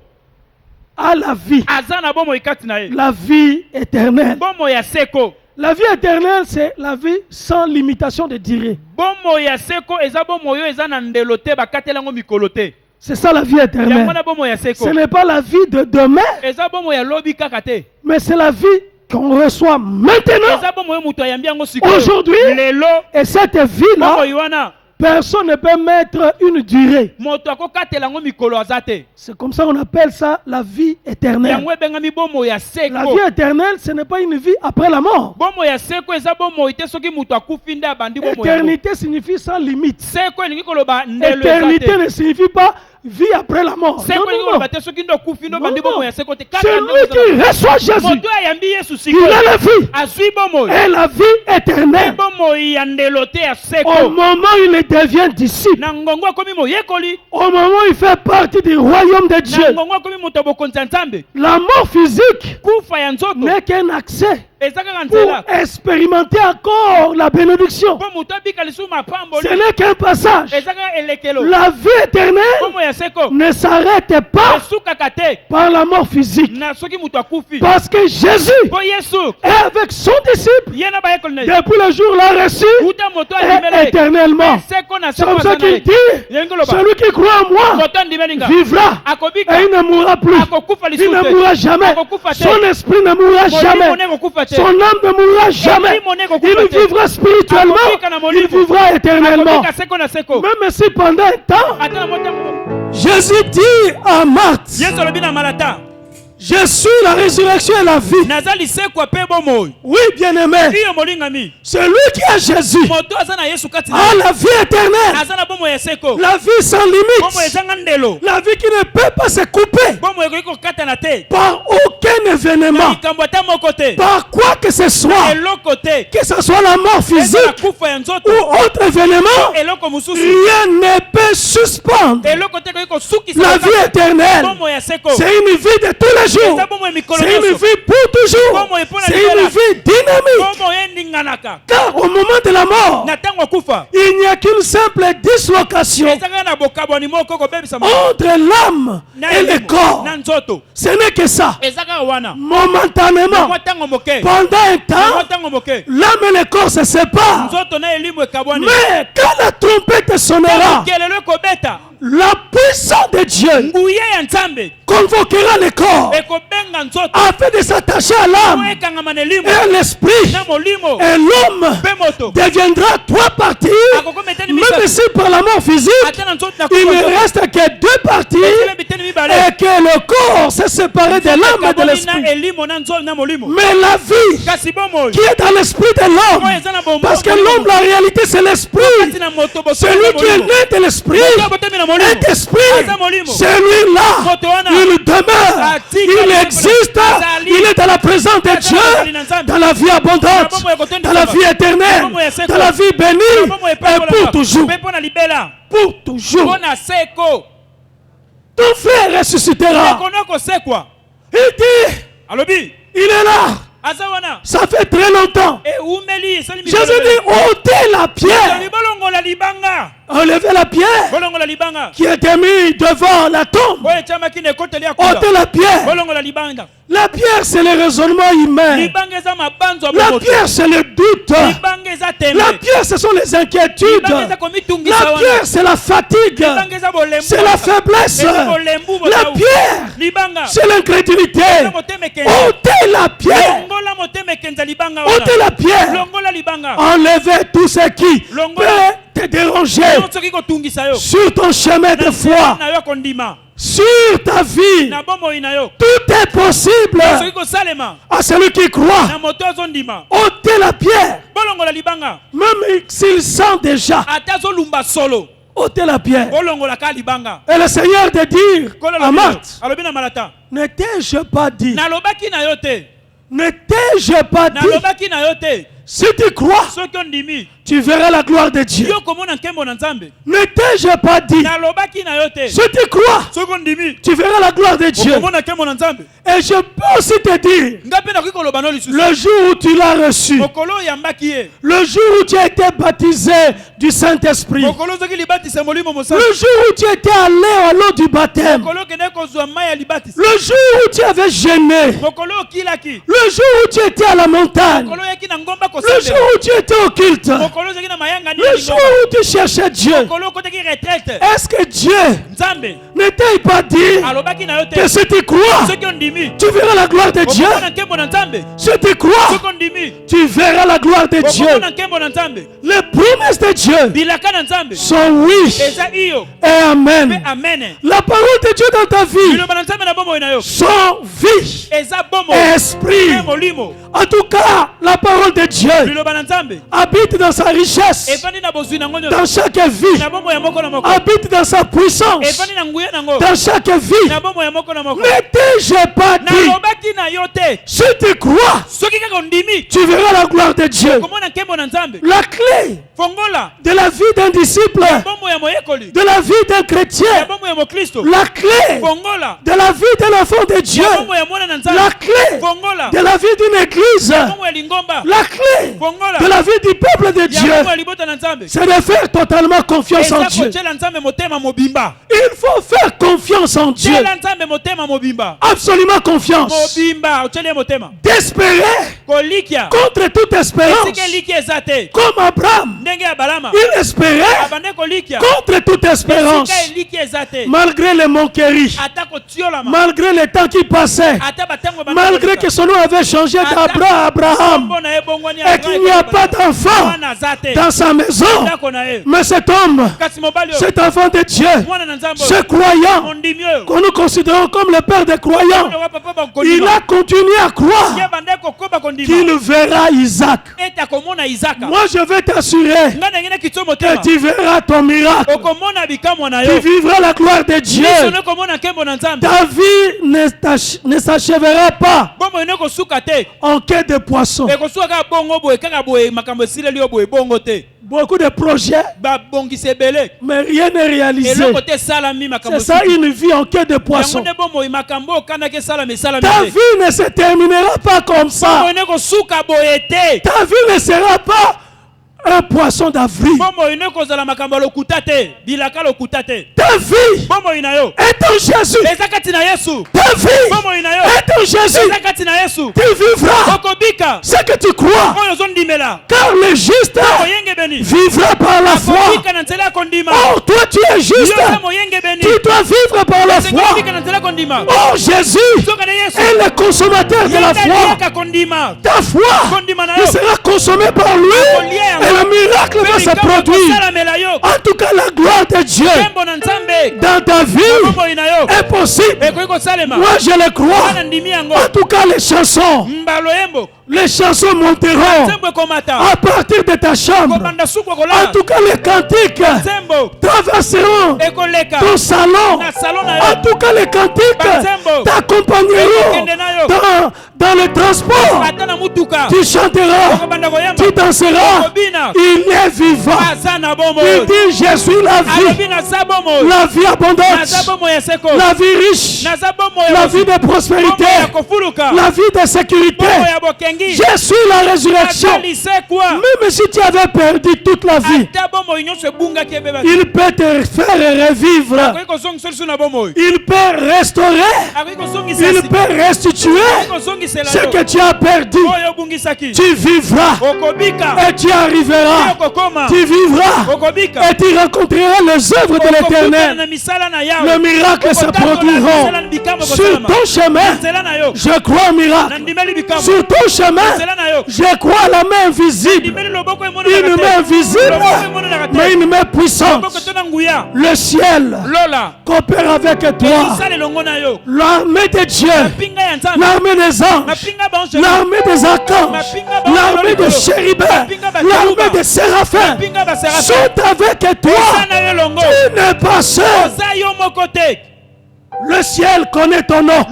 A la vie. aza na bomoi kati na ye La vie éternelle. bomoi ya seko La vie éternelle, c'est la vie sans limitation de durée. bomoi ya seko eza bomoi oyo eza na ndelo te bakatela yango mikolo te C'est ça la vie yango éternelle. na bomoi ya seko Ce n'est pas la vie de demain, eza bomoi ya lobi kaka te mais c'est la vie qu'on reçoit maintenant. eza bomoi oyo moto ayambi yango sikoyo Aujourd'hui, lelo et cette vie-là, bomoi wana personne ne peut mettre une durée. moto akokatela yango mikolo aza te C'est comme ça qu'on appelle ça la vie éternelle. yango ebengami bomoi ya La seko vie éternelle, ce n'est pas une vie après la mort. bomoi ya seko eza bomoi te soki moto akufi nde abandi bomoi yango Éternité signifie sans limite. seko elingi koloba ndelo eza Éternité te ne signifie pas vie après la mort. Non, seko elingi non, non. koloba te soki nde okufi nde obandi Non, non. bomoi ya seko te kaka Celui nde qui ozala- reçoit Jésus, moto oyo ayambi yesu il sikoyo a la vie azwi bomoi et la vie éternelle. bomoi ya ndelo te ya Au seko moment où il devient disciple, na ngongo akomi moyekoli au moment où il fait partie du royaume de na Dieu, ngongo akomi moto ya bokonzi ya nzambe la mort physique kufa ya nzoto n'est qu'un accès eza kaka pour nzela expérimenter encore la bénédiction. mpo moto abika lisusu mapamboli Ce n'est qu'un passage. eza kaka elekelo La vie éternelle bomoi ya seko ne s'arrête pas esukaka te par la mort physique. na soki moto akufi Parce que Jésus mpo yesu est avec son disciple ye na bayekoli na ye depuis le jour où il a reçu uta moto et andimeli ye éternellement. seko na C'est seko comme ça aza na qu'il ye dit, yengi loba celui qui croit en moi moto andimeli nga vivra akobika et il ne mourra plus. akokufa Il lisusu ne te mourra jamais. akokufa te Son esprit ne mourra molimo jamais. ne kokufa te Son âme ne mourra jamais. Il vivra spirituellement. Il vivra éternellement. akobika seko na seko Même si pendant un temps, ata na motango Jésus dit à Marthe, yesu alobi na malata je suis la résurrection et la vie. naza lisekwa mpe bomoi Oui, bien-aimé, iyo molingami celui qui a Jésus moto aza na yesu kati na a ye la vie éternelle, aza na bomoi ya seko la vie sans bomoi limite, ezanga ndelo la vie qui ne peut pas se couper bomoi ekoki kokatana te par aucun na événement, likambo ata moko te par quoi que ce soit, eloko te que ce soit la mort eza na physique kufa ya nzoto ou autre événement, eloko mosusu rien ne peut suspendre eloko te ekoki kosukisa la vie éternelle. bomoi ya seko C'est une vie de tous les jours. eza bomoi ya mikolo C'est une nyonso vie pour toujours. C'est une vie dynamique. bomoi endinganaka Car au moment de la mort, na ntango akufa il n'y a qu'une simple dislocation eza kaka na bokabwani moko kobebisama entre l'âme et le corps. na nzoto Ce n'est que ça. eza kaka wana na Momentanément, mwa ntango moke pendant un na mwa temps, ntango moke l'âme et le corps se séparent. nzoto na elimu ekabwani Mais quand la trompette sonnera, kelelo ekobeta la puissance de Dieu nguye ya nzambe convoquera le corps ekobenga nzoto afin de s'attacher à po l'âme ekangama na elimu et à l'esprit. na molimo Et l'homme mpe moto deviendra trois parties, akokoma eteni même misato si par la mort physique, ata na nzoto na il kufa ne nzoto reste que deux parties esila biteni mibale et que le corps s'est séparé de l'âme et de ekabwani na l'esprit. elimo na nzoto na molimo Mais la vie kasi bomoi qui est dans l'esprit de oyo l'homme, eza na bomoi parce que l'homme, la réalité, c'est l'esprit. kati na moto Celui qui est né de l'esprit botemi na molimo est esprit. aza molimo Celui-là, moto wana il demeure, il existe, il est dans la présence de Dieu, dans la vie abondante, dans la vie éternelle, dans la vie bénie, et pour toujours. mpe mpo na libela Pour toujours. mpo na seko Ton frère ressuscitera. ekono kosekwa Il dit, alobi il est là. aza wana Ça fait très longtemps. eumeli esali Jésus dit, ôtez la pierre. bolongola libanga Enlevez la pierre bolongola libanga qui était mise devant la tombe. oyo etiamaki na ekoteli ya kuda Ôtez la pierre. bolongola libanga La pierre, c'est le raisonnement humain. libanga eza mabanzo ya La bomoto pierre, c'est le doute. libanga eza tembe La pierre, ce sont les inquiétudes. libanga eza komitungisa La wana pierre, c'est la fatigue. libanga eza bolembu C'est la faiblesse. eza bolembu La botau. pierre, libanga c'est l'incrédulité. eza motema ekenza Ôtez la pierre. longola motema ekenza libanga wana Ôtez la pierre. longola libanga. Enlever tout ce qui Longola. peut te déranger Non soki kotungisa yo. sur ton chemin de foi, Na yo kondima. sur ta vie. Na bomoi na yo. Tout est possible Soki kosalema. à celui qui croit. Na moto azondima. Ôtez la pierre, Bolongola libanga. même s'il sent déjà. Ata azolumba solo. Ôtez la pierre. Bolongola ka libanga. Et le Seigneur de dire à Marthe, Alobi na malata. ne t'ai-je pas dit, Nalobaki na yo te. ne t'ai-je pas dit, Nalobaki na yo te. si tu crois, Soki ondimi. tu verras la gloire de Dieu. Yo komona nkembo na Nzambe. Ne t'ai-je pas dit, Nalobaki na yo te. si tu crois, Soki ondimi. tu verras la gloire de Dieu. Komona nkembo na Nzambe. Et je peux aussi te dire, Ngape na koloba no lisusu. le jour où tu l'as reçu, Mokolo yambaki ye. le jour où tu as été baptisé du Saint-Esprit, le Mokolo soki libatisa molimo mosantu. jour où tu étais allé à l'eau du baptême, Mokolo kende kozwa mai ya libatisa. le jour où tu avais jeûné, Mokolo okilaki. le jour où tu étais à la montagne, Mokolo yaki na ngomba le jour kosambela. où tu étais au culte, Mokolo zaki na mayanga ni le jour où tu cherchais Dieu. Mokolo kotaki retraite. Est-ce que Dieu Nzambe ne t'a pas dit alobaki na yo que te. si tu crois, Soki ondimi. tu verras la gloire de Dieu? Okomona nkembo na Nzambe. Si tu crois, Soki ondimi. tu verras la gloire de Dieu. Okomona nkembo na Nzambe. Les promesses de Dieu Bilaka na Nzambe. sont oui Eza iyo. et amen. Pe amen. La parole de Dieu dans ta vie Biloba na Nzambe na bomoi na yo. sont vie Eza bomo. et esprit. Pe molimo. En tout cas, la parole de Dieu Biloba na Nzambe. habite dans sa richesse, Efandi na bozwi nango nyonso. dans chaque vie, Na bomoi ya moko na moko. habite dans sa puissance, Efandi na nguya nango. dans chaque vie. Na bomoi ya moko na moko. Ne t'ai-je pas dit, Nalobaki na yo te. si tu crois, Soki kaka ondimi. tu verras la gloire de Dieu. Komona nkembo na Nzambe. La clé Fongola. de la vie d'un disciple, Bomoi ya moyekoli. de la vie d'un Ya chrétien, bomoi ya mokristo. la clé Fongola. de la vie de l'enfant de Dieu, Ya bomoi ya mwana na Nzambe. la clé Fongola. de la vie d'une église, Bomoi ya lingomba. la clé Fongola. de la vie du peuple de Ya Dieu, bomoi ya libota na Nzambe. c'est de faire totalement confiance en Eza Dieu. kotiela Nzambe motema mobimba. Il faut faire confiance en Dieu, Tiela Nzambe motema mobimba. absolument confiance, Mobimba otieli ye motema. d'espérer Kolikia. contre toute espérance, Esika eliki eza te. comme Abraham, Ndenge ya balama. il espérait Abande kolikia. contre toute espérance, Esika eliki eza te. malgré les moqueries, Ata kotiolama. malgré le temps qui passait, Ata batango ebanda malgré koleka. que son nom avait changé d'Abraham à Abraham, Kombo na ye bongwani et qu'il n'y a pas d'enfant Mwana aza te. dans sa maison. Ndako na ye. Mais cet homme, Kasi mobali oyo. cet enfant de Dieu, Mwana na Nzambe ce oyo. croyant Mondimi oyo. que nous considérons comme le père des croyants, Oyo wa papa il bakondima. a continué à croire Ye bande kokoba kondima. qu'il verra Isaac. Ete akomona Isaka. Moi, je vais t'assurer Nga ndenge na kitso que motema. tu verras ton miracle. Okomona bikamwa na Tu yo. vivras la gloire de Dieu. Miso komona nkembo na Nzambe. Ta vie ne s'achèvera pas Bombo ene kosuka te. en quête de poissons. Ekosuka kaka bongo boye kaka boye makambo esileli yo boye bongo te. Beaucoup de projets, Babongisa ebele. mais rien n'est réalisé. Eloko te esalami makambo C'est ça une vie en quête de Yango poissons. nde bomoi makambo okandaki esalami esalami Ta te. vie ne se terminera pas comme ça. Bombo ene kosuka boye te. Ta vie ne sera pas un poisson d'avril. Bombo ene kozala makambo lokuta te. Bilaka lokuta te. Ta vie Bombo ina yo. est en Jésus. Eza kati na Yesu. Ta vie Bombo ina yo. est en Jésus. Eza kati na Yesu. Tu vivras Okobika. ce que tu crois. Oyo ozondimela. Car le juste Moyenge beni. vivra par la foi. Akobika na nzela ya kondima. Oh, toi tu es juste. Yo moyenge beni. Tu dois vivre par la foi. Akobika na nzela ya kondima. Oh, Jésus Soka na Yesu. est le consommateur de la foi. Yaka kondima. Ta foi Kondima na yo. sera consommée par lui. Et le miracle va se produire. Salamela yo. En tout cas, la gloire de Dieu Kembo na Nzambe. dans ta vie Bombo ina yo. est possible. Ekoki kosalema. Moi, je le crois. Wana ndimi yango. En tout cas, les chansons monteront Nzembo ekomata. à partir de ta chambre. Kobanda suku En kolala. tout cas, les cantiques Nzembo traverseront ekoleka. ton salon. Na salon na En yo. tout cas, les cantiques Banzembo. t'accompagneront Ekokende na yo. dans le transport. Ata na mutuka. Tu chanteras, Okobanda koyemba. tu danseras. Okobina. Il est vivant. Aza na bomo. Il dit, je suis la Alobi vie, naza bomo. la vie abondante, Naza bomo ya seko. la vie riche, Naza bomo ya la bosi. vie de prospérité, Bomo ya kofuluka. la vie de sécurité. Bomo ya bokengi. Je suis la résurrection. Atalise kwa. Même si tu avais perdu toute la vie, Ata bomo nyonso ebungaki ebeba. il peut te faire revivre. Akoki kozongisa lisu na bomo. Il peut restaurer Il peut restituer ce que tu as perdu. Tu vivras et tu arriveras. Tu vivras et tu rencontreras les œuvres de l'Éternel. Le miracle se produira sur ton chemin. Je crois au miracle. Sur ton chemin, je crois à la main invisible. Une main invisible, mais une main puissante. Le ciel coopère avec toi. L'armée de Dieu, l'armée des anges, l'armée des archanges, l'armée des chérubins, l'armée des séraphins sont avec toi. Tu n'es pas seul. Le ciel connaît ton nom.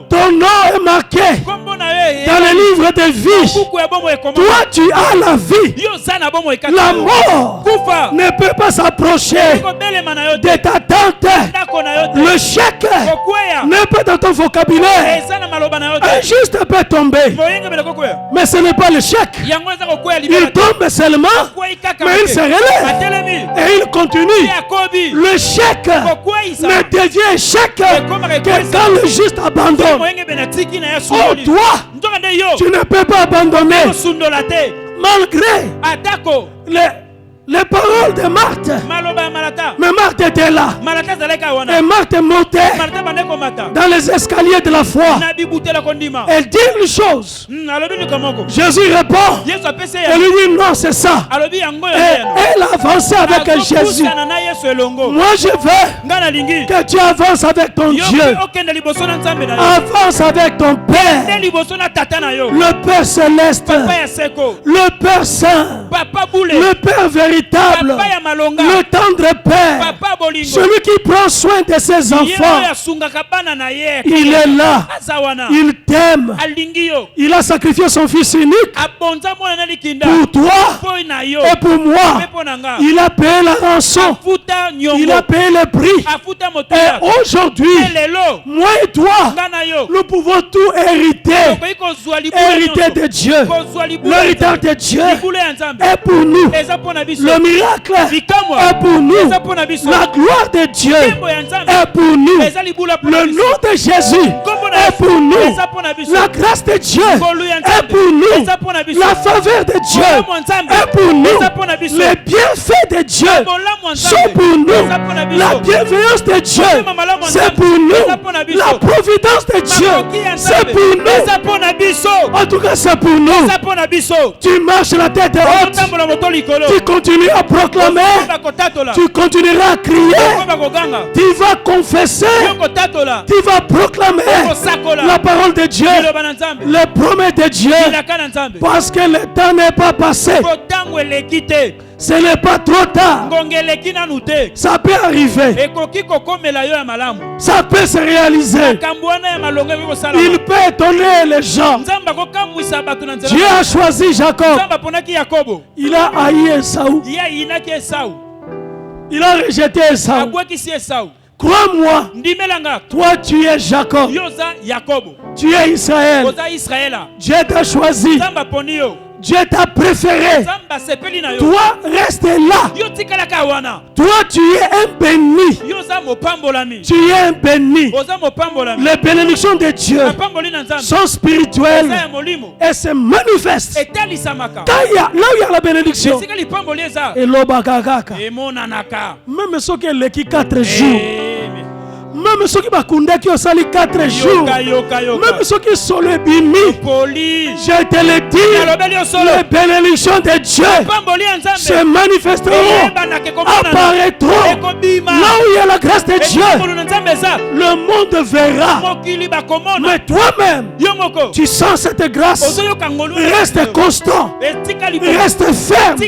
Ton nom est marqué dans le livre de vie. Toi, tu as la vie. La mort ne peut pas s'approcher de ta tente. Le chèque n'est pas dans ton vocabulaire. Un juste peut tomber. Mais ce n'est pas le chèque. Il tombe seulement, mais il se relève. Et il continue. Le chèque ne devient échec que quand le juste abandonne. Oh, toi, tu ne peux pas abandonner malgré les paroles de Marthe. Mais Marthe était là. Et Marthe montait dans les escaliers de la foi. Elle dit une chose. Jésus répond. Elle lui dit non, c'est ça. Et elle avance avec Jésus. Moi je veux que tu avances avec ton Dieu. Avance avec ton Père. Le Père céleste. Le Père saint. Le Père véritable. Le tendre Père, celui qui prend soin de ses enfants, il est là, il t'aime, il a sacrifié son fils unique pour toi et pour moi. Il a payé la rançon, il a payé le prix. Et aujourd'hui, moi et toi, nous pouvons tout hériter de Dieu. L'héritage de Dieu est pour nous. Le miracle est pour nous. La gloire de Dieu est pour nous. Le nom de Jésus est pour nous. La grâce de Dieu est pour nous. La faveur de Dieu est pour nous. Les bienfaits de Dieu sont pour nous. La bienveillance de Dieu, c'est pour nous. La providence de Dieu, c'est pour nous. En tout cas, c'est pour nous. Tu marches la tête haute. Tu continues à proclamer, tu continueras à crier, tu vas confesser, tu vas proclamer la parole de Dieu, les promesses de Dieu, parce que le temps n'est pas passé. Ce n'est pas trop tard. Ça peut arriver. Ça peut se réaliser. Il peut étonner les gens. Dieu a choisi Jacob. Il a haï Esaü. Il a rejeté Esaü. Crois-moi, toi tu es Jacob. Tu es Israël. Dieu t'a choisi. Dieu t'a préféré. Toi, reste là. Toi, tu es un béni. Tu es un béni. Les bénédictions de Dieu sont spirituelles et se manifestent. Là où il y a la bénédiction, et l'obakakaka. Même ceux qui ont 4 jours. Même ceux qui ont sali 4 jours, même ceux qui sont les bimi, je te le dis, les bénédictions de Dieu se manifesteront, apparaîtront. Là où il y a la grâce de Dieu, le monde verra. Mais toi-même, tu sens cette grâce. Reste constant, reste ferme,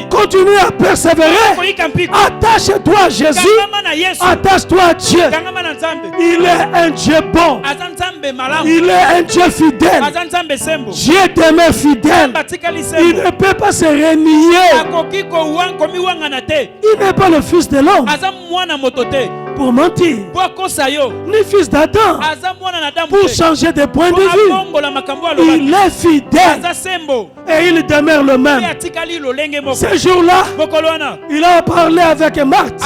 continue à persévérer. Attache-toi à Jésus, attache-toi à Dieu. Il est un Dieu bon. Il est un Dieu fidèle. Dieu demeure fidèle. Il ne peut pas se renier. Il n'est pas le fils de l'homme pour mentir, ni fils d'Adam pour changer de point de vue. Il est fidèle et il demeure le même. Ce jour-là, il a parlé avec Marthe.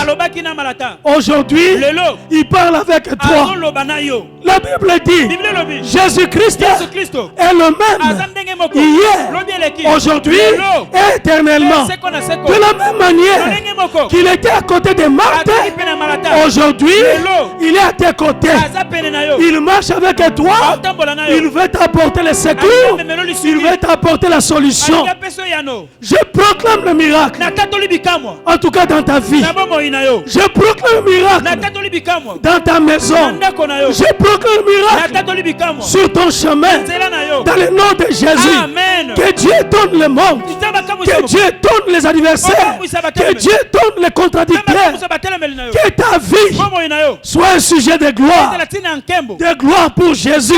Aujourd'hui, il parle avec toi. La Bible dit, Jésus-Christ est le même hier, aujourd'hui et éternellement. De la même manière qu'il était à côté de Marthe, aujourd'hui, il est à tes côtés. Il marche avec toi. Il veut t'apporter le secours. Il veut t'apporter la solution. Je proclame le miracle. En tout cas dans ta vie. Je proclame le miracle dans ta maison. Je proclame le miracle sur ton chemin. Dans le nom de Jésus. Amen. Que Dieu donne le monde. Que Dieu donne les adversaires. Que Dieu donne les contradicteurs. Que ta vie soit un sujet de gloire. De gloire pour Jésus.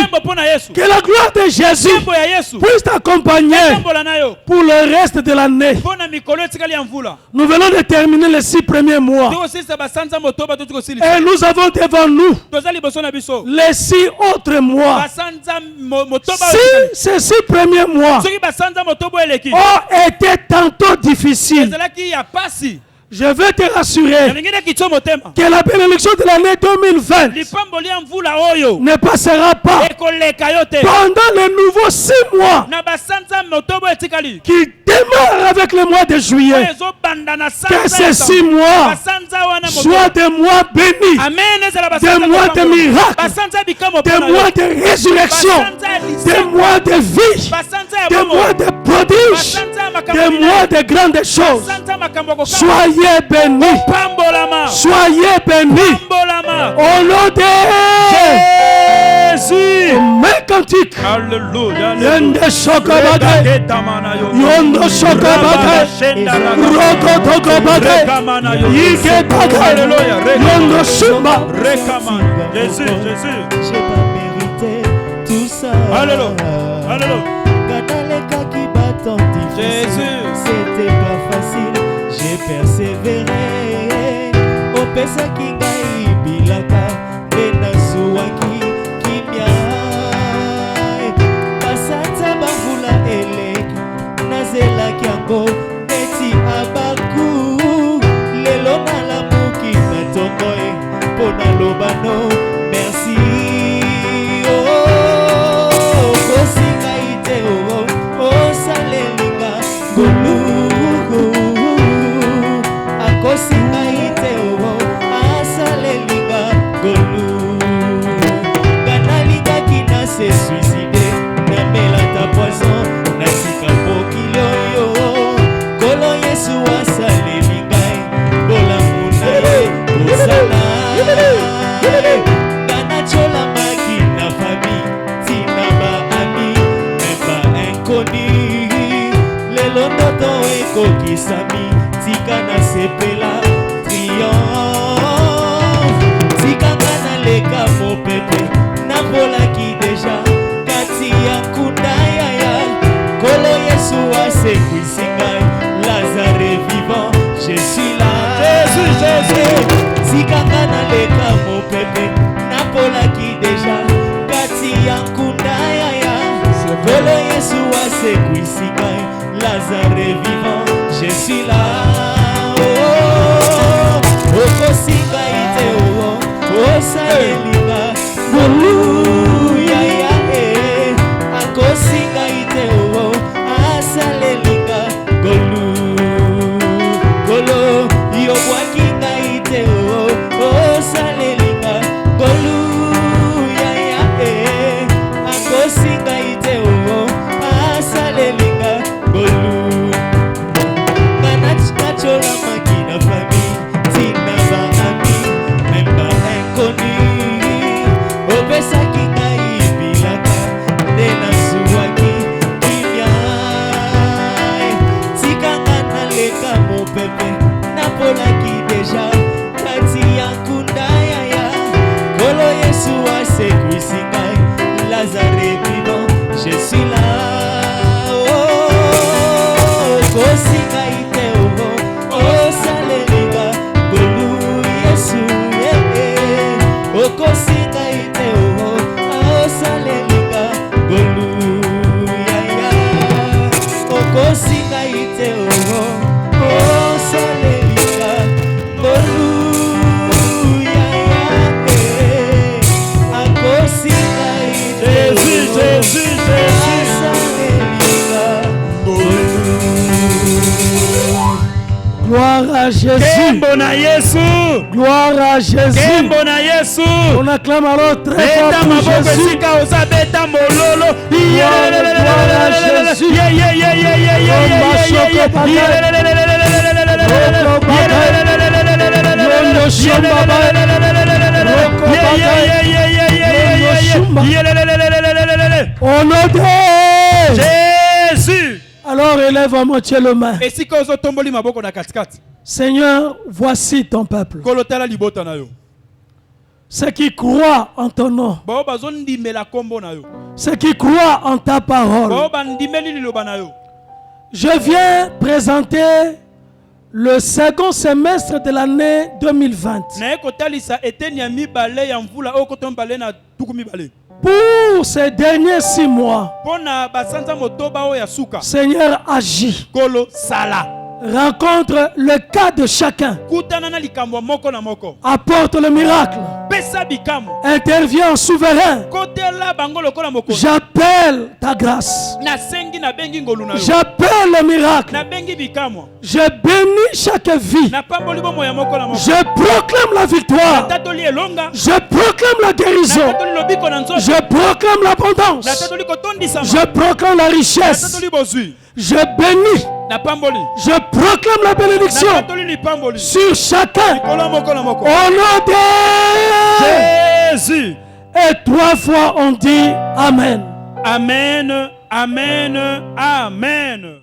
Que la gloire de Jésus puisse t'accompagner pour le reste de l'année. Nous venons de terminer les 6 premiers mois. Et nous avons devant nous les 6 autres mois. Si ces 6 premiers mois ont été tantôt difficiles, je veux te rassurer que la bénédiction de l'année 2020 ne passera pas pendant les nouveaux 6 mois qui démarrent avec le mois de juillet. Que ces 6 mois soient des mois bénis, des mois de miracles, des mois de résurrection, des mois de vie, des mois de prodiges, des mois de grandes choses. Soyez bénis. Soyez bénis. Au nom de Jésus. Mes cantiques. Alléluia. Yende Shokabage. Yondo Shokabage. Roko Tokabage. Yike Taka. Yondo Shumba. Jésus, Jésus. J'ai pas mérité tout ça. Alléluia. Alléluia. Jésus, c'était pas facile, j'ai persévéré. Au pesa kingai bilaka, benasuaki kimia. Pasata bavula eleki, nazela kiango, neti abaku. Lelo na la muki na tongoe, pona lobano, merci. Oh, kosinga ite oh, salelinga. Akosinga ite asalelinga golu. Kanalinga kina se suicide, namela ta poison, nasika pokilo yo. Kolo Yesu asalelinga, bola munaye, osala. Kanachola makina famille, tina ba ami, même pas inconnu. Lonoto eko kisami, tika na sepela triomphe. Tika na leka mo pepe, na bola ki deja, kati ya kundaya ya. Kolo Yesu asekwisinga, Lazare vivant, je suis là. Jésus, Jésus. Tika na leka mo pepe, na bola ki deja, kati ya kundaya ya. Kolo Yesu asekwisinga, Lazare vivant, je suis là. Oh, Okosinga ite oh, Saelinga, Alléluia, Akosinga ite oh, Asalelinga, Golo, Yowakinga ite oh, Salelinga, Alléluia, Akosinga ite oh, Asalelinga. Nachola makina famille, tina ba ami, même pas inconnu. à Jésus. Kembo na Yesu. Gloire à Jésus. Kembo na Yesu. On acclame alors très fort Beta pour maboko Jésus. esika oza beta mololo. Gloire à Jésus. Au nom de Jésus. Alors élève à moitié le main. esika ozotomboli maboko na katikati Seigneur, voici ton peuple. kolotala libota na yo Ceux qui croient en ton nom. bao bazondimela kombo na yo Ceux qui croient en ta parole. bao bandimeli liloba na yo Je viens présenter le second semestre de l'année 2020. naye kotalisa eteni ya mibale ya mvula oyo koto mibale na tuku mibale Pour ces derniers 6 mois, mpo na basanza motoba oyo ya suka Seigneur agit. kolo sala Rencontre le cas de chacun. kutana na likambo ya moko na moko Apporte le miracle. pesa bikamwa Intervient en souverain. kotela bango lokola mokonzi J'appelle ta grâce. nasengi nabengi ngolu na yo J'appelle le miracle. nabengi bikamwa Je bénis chaque vie. napamboli bomoi ya moko na moko Je proclame la victoire. natatoli elonga Je proclame la guérison. natatoli lobiko na nzoto Je proclame l'abondance. natatoli kotondisama Je proclame la richesse. natatoli bozwi Je bénis. napamboli Je proclame la bénédiction natatoli lipamboli sur chacun. likolo moko na moko Au nom de Jésus. Et 3 fois on dit Amen. Amen, amen, amen.